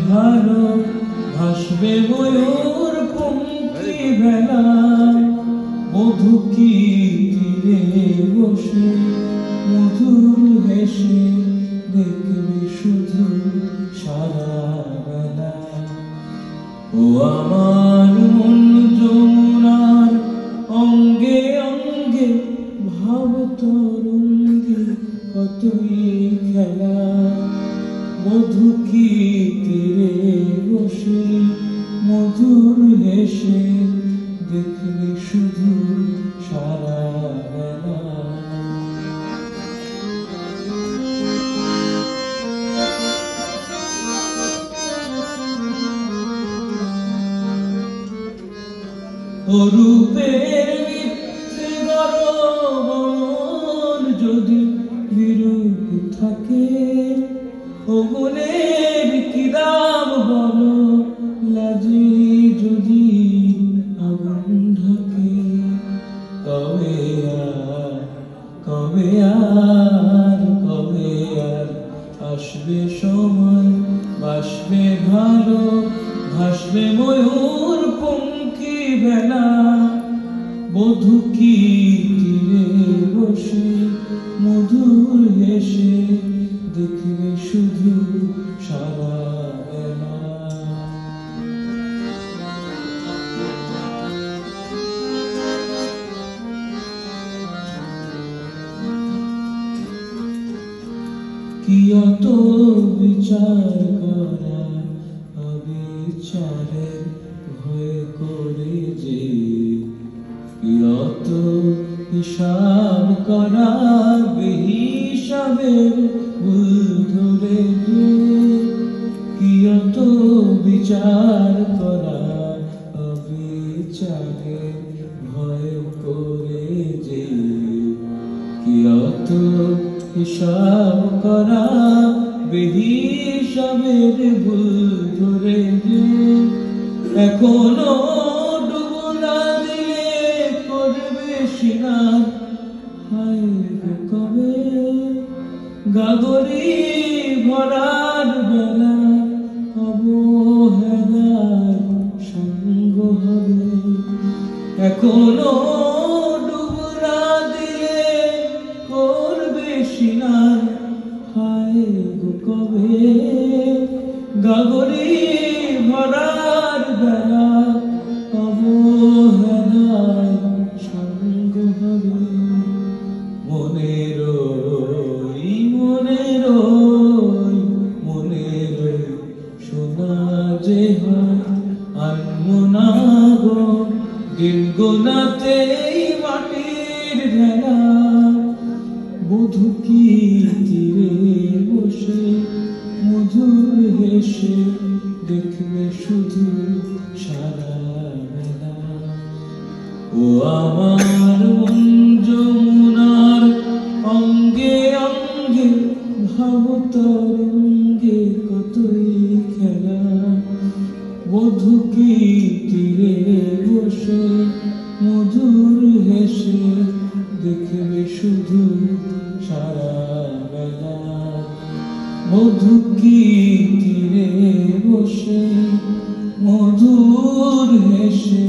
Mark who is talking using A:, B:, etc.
A: ভালো ভাসবে ময়ূর পঙ্খী ভেলা মধু কি তীরে বসে মধুর হেসে দেখবে শুধু সারা বেলা ও আমার মন যমুনার অঙ্গে অঙ্গে ভাব তরঙ্গে কতই খেলা মধু কি তীরে বসে মধুর হেসে দেখবে শুধু সারা বেলা রূপের মিথ্যে গরম যদি বিরূপ থাকে ও গুণের কি দাম বলো লাজে যদি আগুন ঢাকে কবে আর আসবে সময় বাসবে ভালো ভাসবে ময়ূর পঙ্খী ভেলা মধু কি তীরে বসে মধুর হেসে দেখবে শুধু সারা বেলা কি অত বিচার করা অবিচারের ভয় করে যে কি অত হিসাব করা বেহিসাবের ভুল ধরে যে কি অত বিচার করা অবিচারের ভয় করে যে কি অত হিসাব করা বেহিসাবের ভুল ধরে যে এখনো ডুবো না দিলে করবে সিনার হায় কবে গাগরি ভরার বেলা অবহেলার সঙ্গ হবে এখনো ডুবো না দিলে করবে সিনার হায় কবে গাগরি ভরার বেলা অবহেলায় সঙ্গ হবে মনের সোনা যে হয় আনমো না গো দিন গোনাতে মাটির ভেলা মধু কি তীরে বসে মধুর হেসে দেখবে শুধু সারা বেলা ও আমার মন যমুনার অঙ্গে অঙ্গে ভাব তরঙ্গে কতই খেলা মধু কি তীরে বসে মধুর হেসে দেখবে শুধু সারা বেলা মধু কি তীরে বসে মধুর হেসে